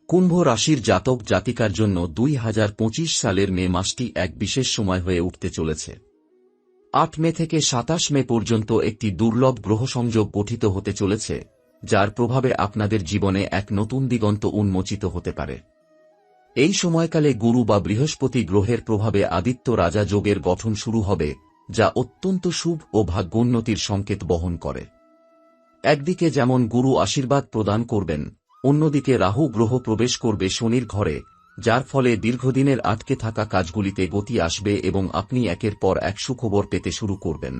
কুম্ভ রাশির জাতক জাতিকার জন্য 2025 সালের মে মাসটি এক বিশেষ সময় হয়ে উঠতে চলেছে। 8 মে থেকে 27 মে পর্যন্ত একটি দুর্লভ গ্রহসংযোগ গঠিত হতে চলেছে, যার প্রভাবে আপনাদের জীবনে এক নতুন দিগন্ত উন্মোচিত হতে পারে। এই সময়কালে গুরু বা বৃহস্পতি গ্রহের প্রভাবে আদিত্য রাজা যোগের গঠন শুরু হবে, যা অত্যন্ত শুভ ও ভাগ্যোন্নতির সংকেত বহন করে। একদিকে যেমন গুরু আশীর্বাদ প্রদান করবেন, অন্যদিকে রাহু গ্রহ প্রবেশ করবে শনির ঘরে, যার ফলে দীর্ঘদিনের আটকে থাকা কাজগুলিতে গতি আসবে এবং আপনি একের পর এক সুখবর পেতে শুরু করবেন।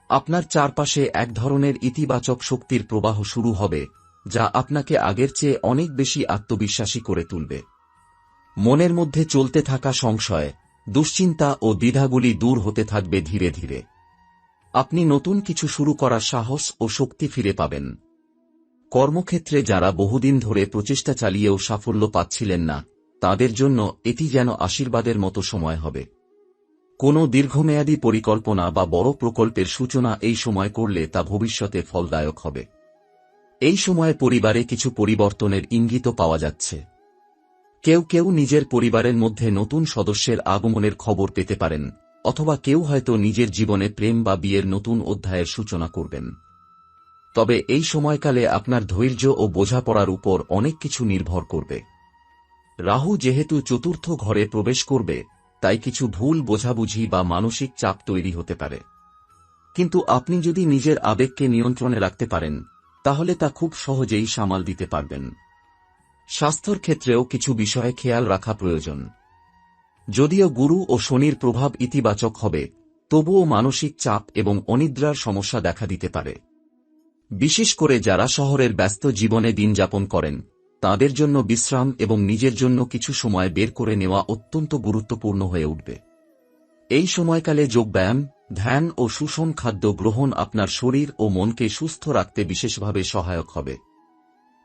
আপনার চারপাশে এক ধরনের ইতিবাচক শক্তির প্রবাহ শুরু হবে, যা আপনাকে আগের চেয়ে অনেক বেশি আত্মবিশ্বাসী করে তুলবে। মনের মধ্যে চলতে থাকা সংশয়, দুশ্চিন্তা ও দ্বিধাগুলি দূর হতে থাকবে ধীরে ধীরে। আপনি নতুন কিছু শুরু করার সাহস ও শক্তি ফিরে পাবেন। কর্মক্ষেত্রে যারা বহুদিন ধরে প্রচেষ্টা চালিয়েও সাফল্য পাচ্ছিলেন না, তাদের জন্য এটি যেন আশীর্বাদের মতো সময় হবে। কোনো দীর্ঘমেয়াদী পরিকল্পনা বা বড় প্রকল্পের সূচনা এই সময় করলে তা ভবিষ্যতে ফলদায়ক হবে। এই সময়ে পরিবারে কিছু পরিবর্তনের ইঙ্গিতও পাওয়া যাচ্ছে। কেউ কেউ নিজের পরিবারের মধ্যে নতুন সদস্যের আগমনের খবর পেতে পারেন, অথবা কেউ হয়তো নিজের জীবনে প্রেম বা বিয়ের নতুন অধ্যায়ের সূচনা করবেন। তবে এই সময়কালে আপনার ধৈর্য ও বোঝাপড়ার উপর অনেক কিছু নির্ভর করবে। রাহু যেহেতু চতুর্থ ঘরে প্রবেশ করবে, তাই কিছু ভুল বোঝাবুঝি বা মানসিক চাপ তৈরি হতে পারে। কিন্তু আপনি যদি নিজের আবেগকে নিয়ন্ত্রণে রাখতে পারেন, তাহলে তা খুব সহজেই সামাল দিতে পারবেন। স্বাস্থ্যের ক্ষেত্রেও কিছু বিষয়ে খেয়াল রাখা প্রয়োজন। যদিও গুরু ও শনির প্রভাব ইতিবাচক হবে, তবুও মানসিক চাপ এবং অনিদ্রার সমস্যা দেখা দিতে পারে। বিশেষ করে যারা শহরের ব্যস্ত জীবনে দিনযাপন করেন, তাদের জন্য বিশ্রাম এবং নিজের জন্য কিছু সময় বের করে নেওয়া অত্যন্ত গুরুত্বপূর্ণ হয়ে উঠবে। এই সময়কালে যোগব্যায়াম, ধ্যান ও সুষম খাদ্য গ্রহণ আপনার শরীর ও মনকে সুস্থ রাখতে বিশেষভাবে সহায়ক হবে।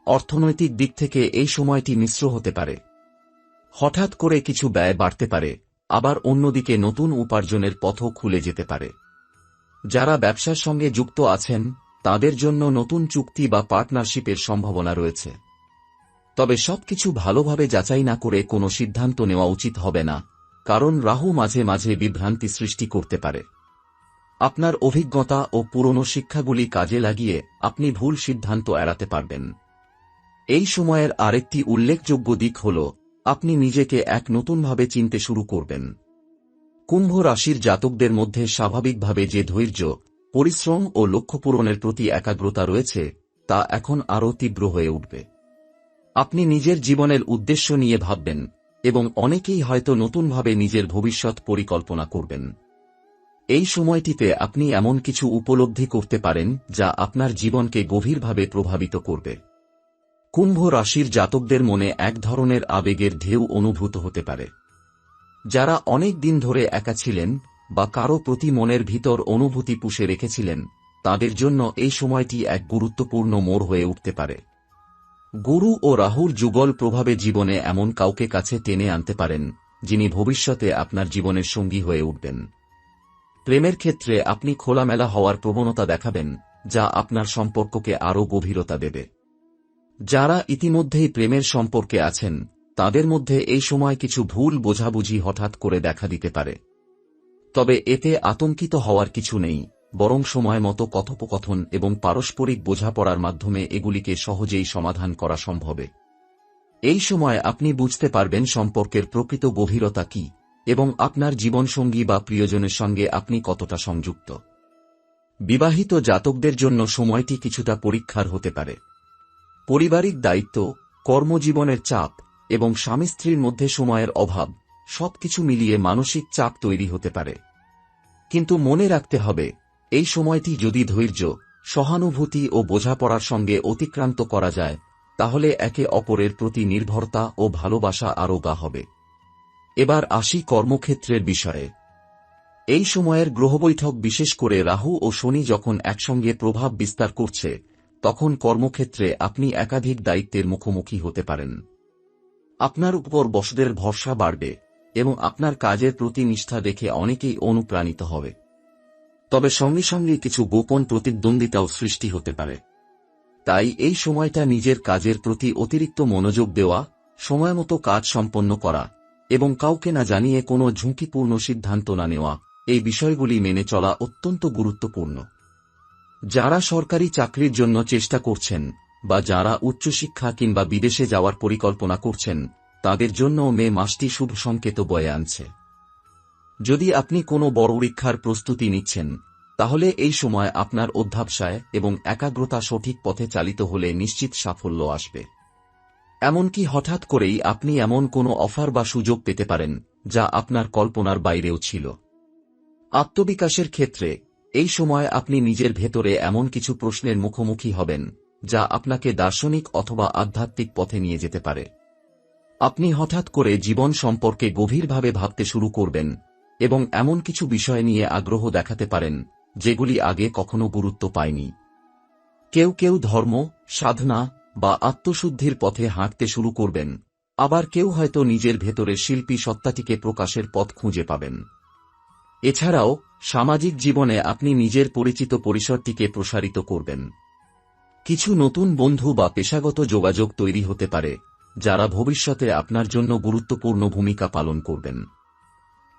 অর্থনৈতিক দিক থেকে এই সময়টি মিশ্র হতে পারে। হঠাৎ করে কিছু ব্যয় বাড়তে পারে, আবার অন্যদিকে নতুন উপার্জনের পথও খুলে যেতে পারে। যারা ব্যবসার সঙ্গে যুক্ত আছেন, তাদের জন্য নতুন চুক্তি বা পার্টনারশিপের সম্ভাবনা রয়েছে। তবে সবকিছু ভালোভাবে যাচাই না করে কোনো সিদ্ধান্ত নেওয়া উচিত হবে না, কারণ রাহু মাঝে মাঝে বিভ্রান্তি সৃষ্টি করতে পারে। আপনার অভিজ্ঞতা ও পুরনো শিক্ষাগুলি কাজে লাগিয়ে আপনি ভুল সিদ্ধান্ত এড়াতে পারবেন। এই সময়ের আরেকটি উল্লেখযোগ্য দিক হল, আপনি নিজেকে এক নতুনভাবে চিনতে শুরু করবেন। কুম্ভ রাশির জাতকদের মধ্যে স্বাভাবিকভাবে যে ধৈর্য, পরিশ্রম ও লক্ষ্য পূরণের প্রতি একাগ্রতা রয়েছে, তা এখন আরও তীব্র হয়ে উঠবে। আপনি নিজের জীবনের উদ্দেশ্য নিয়ে ভাববেন, এবং অনেকেই হয়তো নতুনভাবে নিজের ভবিষ্যৎ পরিকল্পনা করবেন। এই সময়টিতে আপনি এমন কিছু উপলব্ধি করতে পারেন যা আপনার জীবনকে গভীরভাবে প্রভাবিত করবে। কুম্ভ রাশির জাতকদের মনে এক ধরনের আবেগের ঢেউ অনুভূত হতে পারে। যারা অনেক দিন ধরে একা ছিলেন বা কারো প্রতি মনের ভিতর অনুভূতি পুষে রেখেছিলেন, তাদের জন্য এই সময়টি এক গুরুত্বপূর্ণ মোড় হয়ে উঠতে পারে। গুরু ও রাহুর যুগল প্রভাবে জীবনে এমন কাউকে কাছে টেনে আনতে পারেন, যিনি ভবিষ্যতে আপনার জীবনের সঙ্গী হয়ে উঠবেন। প্রেমের ক্ষেত্রে আপনি খোলামেলা হওয়ার প্রবণতা দেখাবেন, যা আপনার সম্পর্ককে আরও গভীরতা দেবে। যারা ইতিমধ্যেই প্রেমের সম্পর্কে আছেন, তাদের মধ্যে এই সময় কিছু ভুল বোঝাবুঝি হঠাৎ করে দেখা দিতে পারে। তবে এতে আতঙ্কিত হওয়ার কিছু নেই, বরং সময় মতো কথোপকথন এবং পারস্পরিক বোঝাপড়ার মাধ্যমে এগুলিকে সহজেই সমাধান করা সম্ভব। এই সময় আপনি বুঝতে পারবেন সম্পর্কের প্রকৃত গভীরতা কী, এবং আপনার জীবনসঙ্গী বা প্রিয়জনের সঙ্গে আপনি কতটা সংযুক্ত। বিবাহিত জাতকদের জন্য সময়টি কিছুটা পরীক্ষার হতে পারে। পারিবারিক দায়িত্ব, কর্মজীবনের চাপ এবং স্বামী স্ত্রীর মধ্যে সময়ের অভাব, সবকিছু মিলিয়ে মানসিক চাপ তৈরি হতে পারে। কিন্তু মনে রাখতে হবে, এই সময়টি যদি ধৈর্য, সহানুভূতি ও বোঝাপড়ার সঙ্গে অতিক্রান্ত করা যায়, তাহলে একে অপরের প্রতি নির্ভরতা ও ভালোবাসা আরও গা হবে। এবার আসি কর্মক্ষেত্রের বিষয়ে। এই সময়ের গ্রহবৈঠক, বিশেষ করে রাহু ও শনি যখন একসঙ্গে প্রভাব বিস্তার করছে, তখন কর্মক্ষেত্রে আপনি একাধিক দায়িত্বের মুখোমুখি হতে পারেন। আপনার উপর বসদের ভরসা বাড়বে এবং আপনার কাজের প্রতি নিষ্ঠা দেখে অনেকেই অনুপ্রাণিত হবে। তবে সঙ্গে সঙ্গে কিছু গোপন প্রতিদ্বন্দ্বিতাও সৃষ্টি হতে পারে। তাই এই সময়টা নিজের কাজের প্রতি অতিরিক্ত মনোযোগ দেওয়া, সময়মতো কাজ সম্পন্ন করা এবং কাউকে না জানিয়ে কোনো ঝুঁকিপূর্ণ সিদ্ধান্ত না নেওয়া, এই বিষয়গুলি মেনে চলা অত্যন্ত গুরুত্বপূর্ণ। যারা সরকারি চাকরির জন্য চেষ্টা করছেন বা যারা উচ্চশিক্ষা কিংবা বিদেশে যাওয়ার পরিকল্পনা করছেন, তাদের জন্য মে মাসটি শুভ সংকেত বয়ে আনছে। যদি আপনি কোনো বড় পরীক্ষার প্রস্তুতি নিচ্ছেন, তাহলে এই সময় আপনার অধ্যবসায় এবং একাগ্রতা সঠিক পথে চালিত হলে নিশ্চিত সাফল্য আসবে। এমনকি হঠাৎ করেই আপনি এমন কোনো অফার বা সুযোগ পেতে পারেন যা আপনার কল্পনার বাইরেও ছিল। আত্মবিকাশের ক্ষেত্রে এই সময় আপনি নিজের ভেতরে এমন কিছু প্রশ্নের মুখোমুখি হবেন যা আপনাকে দার্শনিক অথবা আধ্যাত্মিক পথে নিয়ে যেতে পারে। আপনি হঠাৎ করে জীবন সম্পর্কে গভীরভাবে ভাবতে শুরু করবেন এবং এমন কিছু বিষয় নিয়ে আগ্রহ দেখাতে পারেন যেগুলি আগে কখনো গুরুত্ব পায়নি। কেউ কেউ ধর্ম, সাধনা বা আত্মশুদ্ধির পথে হাঁটতে শুরু করবেন, আবার কেউ হয়তো নিজের ভেতরের শিল্পী সত্তাটিকে প্রকাশের পথ খুঁজে পাবেন। এছাড়াও সামাজিক জীবনে আপনি নিজের পরিচিত পরিসরটিকে প্রসারিত করবেন। কিছু নতুন বন্ধু বা পেশাগত যোগাযোগ তৈরি হতে পারে যারা ভবিষ্যতে আপনার জন্য গুরুত্বপূর্ণ ভূমিকা পালন করবেন।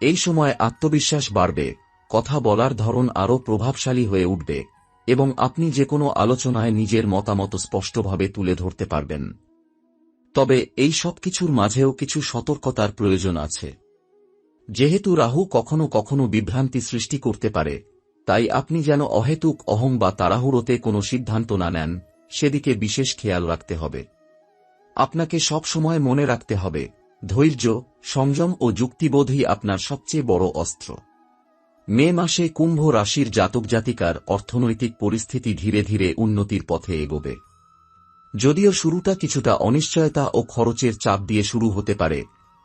এই সময় আত্মবিশ্বাস বাড়বে, কথা বলার ধরন আরও প্রভাবশালী হয়ে উঠবে এবং আপনি যে কোনো আলোচনায় নিজের মতামত স্পষ্টভাবে তুলে ধরতে পারবেন। তবে এই সব কিছুর মাঝেও কিছু সতর্কতার প্রয়োজন আছে। যেহেতু রাহু কখনো কখনো বিভ্রান্তি সৃষ্টি করতে পারে, তাই আপনি যেন অহেতুক অহং বা তাড়াহুড়োতে কোনো সিদ্ধান্ত না নেন, সেদিকে বিশেষ খেয়াল রাখতে হবে। আপনাকে সব সময় মনে রাখতে হবে, ধৈর্য, সংযম ও যুক্তিবোধই আপনার সবচেয়ে বড় অস্ত্র। মে মাসে কুম্ভ রাশির জাতক জাতিকার অর্থনৈতিক পরিস্থিতি ধীরে ধীরে উন্নতির পথে এগোবে। যদিও শুরুটা কিছুটা অনিশ্চয়তা ও খরচের চাপ দিয়ে শুরু হতে পারে,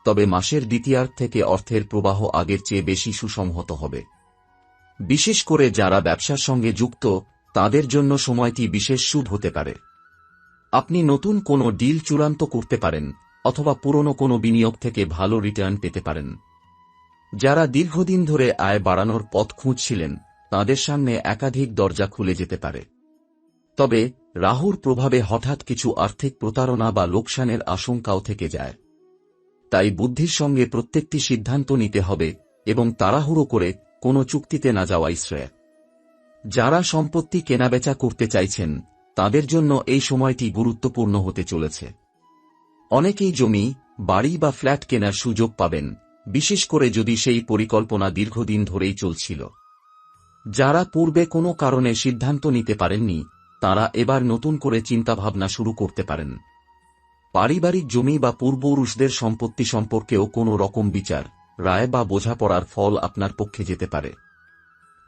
তবে মাসের দ্বিতীয়ার্ধ থেকে অর্থের প্রবাহ আগের চেয়ে বেশি সুসংহত হবে। বিশেষ করে যারা ব্যবসার সঙ্গে যুক্ত, তাদের জন্য সময়টি বিশেষ শুভ হতে পারে। আপনি নতুন কোনো ডিল চূড়ান্ত করতে পারেন অথবা পুরনো কোনো বিনিয়োগ থেকে ভালো রিটার্ন পেতে পারেন। যারা দীর্ঘদিন ধরে আয় বাড়ানোর পথ খুঁজছিলেন, তাদের সামনে একাধিক দরজা খুলে যেতে পারে। তবে রাহুর প্রভাবে হঠাৎ কিছু আর্থিক প্রতারণা বা লোকসানের আশঙ্কাও থেকে যায়। তাই বুদ্ধির সঙ্গে প্রত্যেকটি সিদ্ধান্ত নিতে হবে এবং তাড়াহুড়ো করে কোনো চুক্তিতে না যাওয়াই শ্রেয়। যারা সম্পত্তি কেনাবেচা করতে চাইছেন, তাদের জন্য এই সময়টি গুরুত্বপূর্ণ হতে চলেছে। অনেকেই জমি, বাড়ি বা ফ্ল্যাট কেনার সুযোগ পাবেন, বিশেষ করে যদি সেই পরিকল্পনা দীর্ঘদিন ধরেই চলছিল। যারা পূর্বে কোনো কারণে সিদ্ধান্ত নিতে পারেননি, তারা এবার নতুন করে চিন্তাভাবনা শুরু করতে পারেন। পারিবারিক জমি বা পূর্বপুরুষদের সম্পত্তি সম্পর্কেও কোনো রকম বিচার, রায় বা বোঝাপড়ার ফল আপনার পক্ষে যেতে পারে।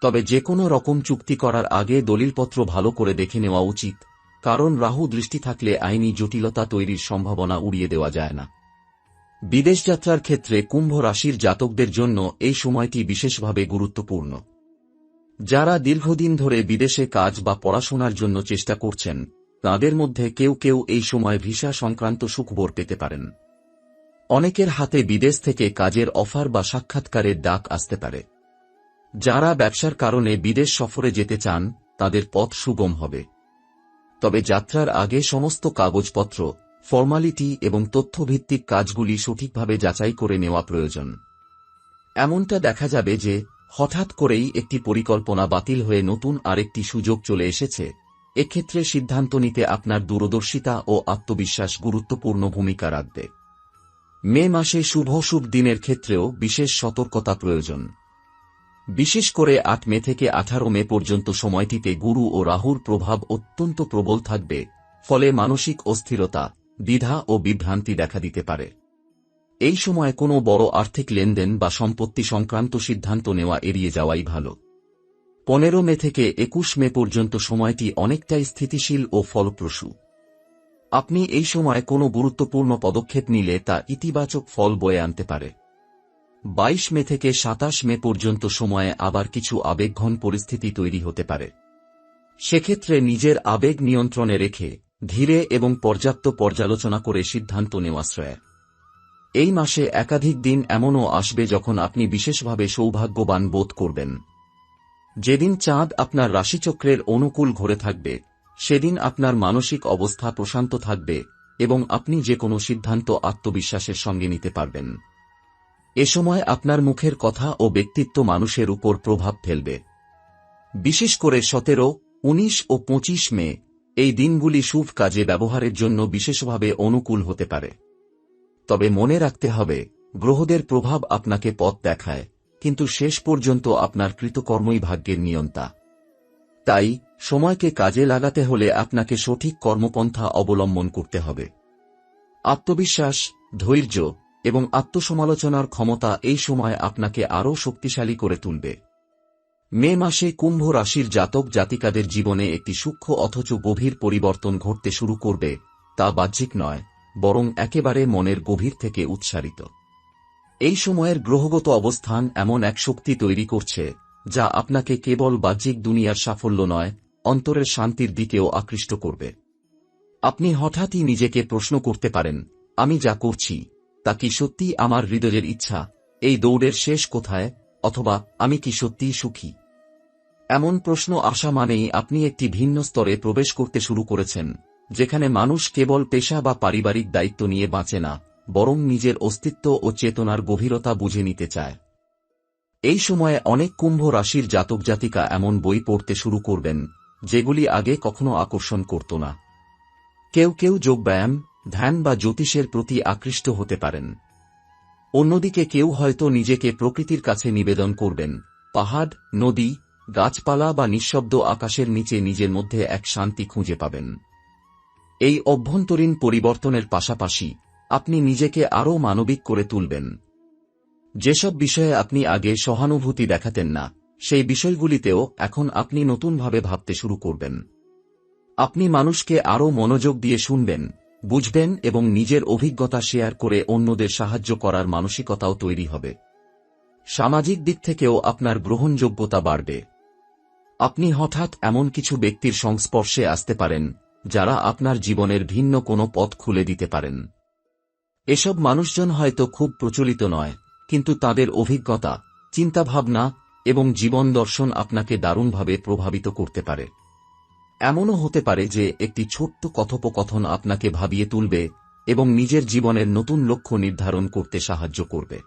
তবে যে কোনো রকম চুক্তি করার আগে দলিলপত্র ভালো করে দেখে নেওয়া উচিত, কারণ রাহু দৃষ্টি থাকলে আইনি জটিলতা তৈরির সম্ভাবনা উড়িয়ে দেওয়া যায় না। বিদেশ যাত্রার ক্ষেত্রে কুম্ভ রাশির জাতকদের জন্য এই সময়টি বিশেষভাবে গুরুত্বপূর্ণ। যারা দীর্ঘদিন ধরে বিদেশে কাজ বা পড়াশোনার জন্য চেষ্টা করছেন, তাদের মধ্যে কেউ কেউ এই সময় ভিসা সংক্রান্ত সুখবর পেতে পারেন। অনেকের হাতে বিদেশ থেকে কাজের অফার বা সাক্ষাৎকারের ডাক আসতে পারে। যারা ব্যবসার কারণে বিদেশ সফরে যেতে চান, তাদের পথ সুগম হবে। তবে যাত্রার আগে সমস্ত কাগজপত্র, ফর্মালিটি এবং তথ্যভিত্তিক কাজগুলি সঠিকভাবে যাচাই করে নেওয়া প্রয়োজন। এমনটা দেখা যাবে যে হঠাৎ করেই একটি পরিকল্পনা বাতিল হয়ে নতুন আরেকটি সুযোগ চলে এসেছে। এক্ষেত্রে সিদ্ধান্ত নিতে আপনার দূরদর্শিতা ও আত্মবিশ্বাস গুরুত্বপূর্ণ ভূমিকা রাখবে। মে মাসে শুভ দিনের ক্ষেত্রেও বিশেষ সতর্কতা প্রয়োজন। বিশেষ করে 8 মে থেকে 18 মে পর্যন্ত সময়টিতে গুরু ও রাহুর প্রভাব অত্যন্ত প্রবল থাকবে, ফলে মানসিক অস্থিরতা, দ্বিধা ও বিভ্রান্তি দেখা দিতে পারে। এই সময় কোনো বড় আর্থিক লেনদেন বা সম্পত্তি সংক্রান্ত সিদ্ধান্ত নেওয়া এড়িয়ে যাওয়াই ভালো। 15 মে থেকে 21 মে পর্যন্ত সময়টি অনেকটাই স্থিতিশীল ও ফলপ্রসূ। আপনি এই সময় কোনো গুরুত্বপূর্ণ পদক্ষেপ নিলে তা ইতিবাচক ফল বয়ে আনতে পারে। 22 মে থেকে 27 মে পর্যন্ত সময়ে আবার কিছু আবেগঘন পরিস্থিতি তৈরি হতে পারে। সেক্ষেত্রে নিজের আবেগ নিয়ন্ত্রণে রেখে ধীরে এবং পর্যাপ্ত পর্যালোচনা করে সিদ্ধান্ত নেওয়া শ্রেয়। এই মাসে একাধিক দিন এমনও আসবে যখন আপনি বিশেষভাবে সৌভাগ্যবান বোধ করবেন। যেদিন চাঁদ আপনার রাশিচক্রের অনুকূল ঘোরে থাকবে, সেদিন আপনার মানসিক অবস্থা প্রশান্ত থাকবে এবং আপনি যে কোনো সিদ্ধান্ত আত্মবিশ্বাসের সঙ্গে নিতে পারবেন। এ সময় আপনার মুখের কথা ও ব্যক্তিত্ব মানুষের উপর প্রভাব ফেলবে। বিশেষ করে 17, 19 ও 25 মে এই দিনগুলি শুভ কাজে ব্যবহারের জন্য বিশেষভাবে অনুকূল হতে পারে। তবে মনে রাখতে হবে, গ্রহদের প্রভাব আপনাকে পথ দেখায়, কিন্তু শেষ পর্যন্ত আপনার কৃতকর্মই ভাগ্যের নিয়ন্তা। তাই সময়কে কাজে লাগাতে হলে আপনাকে সঠিক কর্মপন্থা অবলম্বন করতে হবে। আত্মবিশ্বাস, ধৈর্য এবং আত্মসমালোচনার ক্ষমতা এই সময় আপনাকে আরও শক্তিশালী করে তুলবে। মে মাসে কুম্ভ রাশির জাতক জাতিকাদের জীবনে একটি সূক্ষ্ম অথচ গভীর পরিবর্তন ঘটতে শুরু করবে, তা বাহ্যিক নয়, বরং একেবারে মনের গভীর থেকে উৎসারিত। এই সময়ের গ্রহগত অবস্থান এমন এক শক্তি তৈরি করছে যা আপনাকে কেবল বাহ্যিক দুনিয়ার সাফল্য নয়, অন্তরের শান্তির দিকেও আকৃষ্ট করবে। আপনি হঠাৎই নিজেকে প্রশ্ন করতে পারেন, আমি যা করছি তা কি সত্যিই আমার হৃদয়ের ইচ্ছা? এই দৌড়ের শেষ কোথায়? অথবা আমি কি সত্যিই সুখী? এমন প্রশ্ন আসা মানেই আপনি একটি ভিন্ন স্তরে প্রবেশ করতে শুরু করেছেন, যেখানে মানুষ কেবল পেশা বা পারিবারিক দায়িত্ব নিয়ে বাঁচে না, বরং নিজের অস্তিত্ব ও চেতনার গভীরতা বুঝে নিতে চায়। এই সময়ে অনেক কুম্ভ রাশির জাতক জাতিকা এমন বই পড়তে শুরু করবেন যেগুলি আগে কখনো আকর্ষণ করত না। কেউ কেউ যোগব্যায়াম, ধ্যান বা জ্যোতিষের প্রতি আকৃষ্ট হতে পারেন। অন্যদিকে কেউ হয়তো নিজেকে প্রকৃতির কাছে নিবেদন করবেন, পাহাড়, নদী, গাছপালা বা নিঃশব্দ আকাশের নিচে নিজের মধ্যে এক শান্তি খুঁজে পাবেন। এই অভ্যন্তরীণ পরিবর্তনের পাশাপাশি আপনি নিজেকে আরও মানবিক করে তুলবেন। যেসব বিষয়ে আপনি আগে সহানুভূতি দেখাতেন না, সেই বিষয়গুলিতেও এখন আপনি নতুনভাবে ভাবতে শুরু করবেন। আপনি মানুষকে আরও মনোযোগ দিয়ে শুনবেন, বুঝবেন এবং নিজের অভিজ্ঞতা শেয়ার করে অন্যদের সাহায্য করার মানসিকতাও তৈরি হবে। সামাজিক দিক থেকেও আপনার গ্রহণযোগ্যতা বাড়বে। আপনি হঠাৎ এমন কিছু ব্যক্তির সংস্পর্শে আসতে পারেন যারা আপনার জীবনের ভিন্ন কোনো পথ খুলে দিতে পারেন। এসব মানুষজন হয়তো খুব প্রচলিত নয়, কিন্তু তাদের অভিজ্ঞতা, চিন্তাভাবনা এবং জীবন দর্শন আপনাকে দারুণভাবে প্রভাবিত করতে পারে। এমনও হতে পারে যে একটি ছোট্ট কথোপকথন আপনাকে ভাবিয়ে তুলবে এবং নিজের জীবনের নতুন লক্ষ্য নির্ধারণ করতে সাহায্য করবে।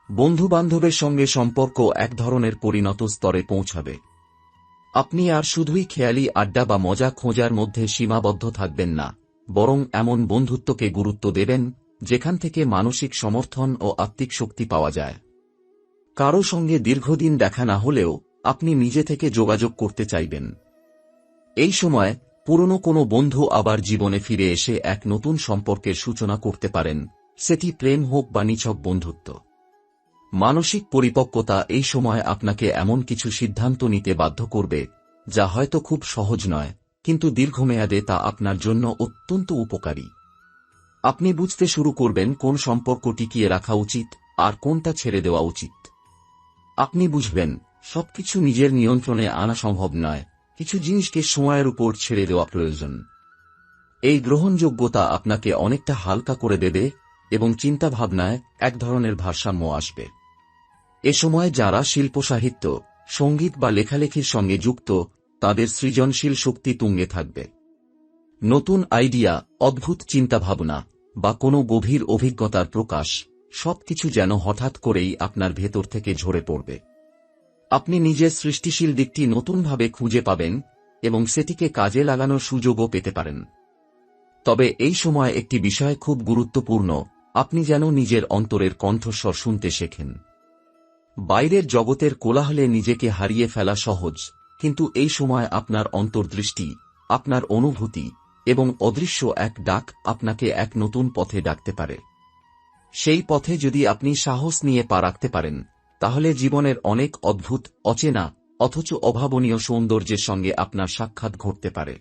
বন্ধুবান্ধবের সঙ্গে সম্পর্ক এক ধরনের পরিণত স্তরে পৌঁছাবে। আপনি আর শুধুই খেয়ালি আড্ডা বা মজা খোঁজার মধ্যে সীমাবদ্ধ থাকবেন না, বরং এমন বন্ধুত্বকে গুরুত্ব দেবেন যেখান থেকে মানসিক সমর্থন ও আত্মিক শক্তি পাওয়া যায়। কারো সঙ্গে দীর্ঘদিন দেখা না হলেও আপনি নিজে থেকে যোগাযোগ করতে চাইবেন। এই সময় পুরনো কোনো বন্ধু আবার জীবনে ফিরে এসে এক নতুন সম্পর্কের সূচনা করতে পারেন, সেটি প্রেম হোক বা নিছক বন্ধুত্ব। মানসিক পরিপক্কতা এই সময় আপনাকে এমন কিছু সিদ্ধান্ত নিতে বাধ্য করবে যা হয়তো খুব সহজ নয়, কিন্তু দীর্ঘমেয়াদে তা আপনার জন্য অত্যন্ত উপকারী। আপনি বুঝতে শুরু করবেন কোন সম্পর্ক টিকিয়ে রাখা উচিত আর কোনটা ছেড়ে দেওয়া উচিত। আপনি বুঝবেন সবকিছু নিজের নিয়ন্ত্রণে আনা সম্ভব নয়, কিছু জিনিসকে সময়ের উপর ছেড়ে দেওয়া প্রয়োজন। এই গ্রহণযোগ্যতা আপনাকে অনেকটা হালকা করে দেবে এবং চিন্তাভাবনায় এক ধরনের ভারসাম্য আসবে। এ সময় যারা শিল্প, সাহিত্য, সঙ্গীত বা লেখালেখির সঙ্গে যুক্ত, তাদের সৃজনশীল শক্তি তুঙ্গে থাকবে। নতুন আইডিয়া, অদ্ভুত চিন্তাভাবনা বা কোনো গভীর অভিজ্ঞতার প্রকাশ, সবকিছু যেন হঠাৎ করেই আপনার ভেতর থেকে ঝরে পড়বে। আপনি নিজের সৃষ্টিশীল দিকটি নতুনভাবে খুঁজে পাবেন এবং সেটিকে কাজে লাগানোর সুযোগও পেতে পারেন। তবে এই সময় একটি বিষয় খুব গুরুত্বপূর্ণ, আপনি যেন নিজের অন্তরের কণ্ঠস্বর শুনতে শেখেন। বাইরের জগতের কোলাহলে নিজেকে হারিয়ে ফেলা সহজ, কিন্তু এই সময় আপনার অন্তর্দৃষ্টি, আপনার অনুভূতি এবং অদৃশ্য এক ডাক আপনাকে এক নতুন পথে ডাকতে পারে। সেই পথে যদি আপনি সাহস নিয়ে পা রাখতে পারেন, তাহলে জীবনের অনেক অদ্ভুত, অচেনা অথচ অভাবনীয় সৌন্দর্যের সঙ্গে আপনার সাক্ষাৎ ঘটতে পারে।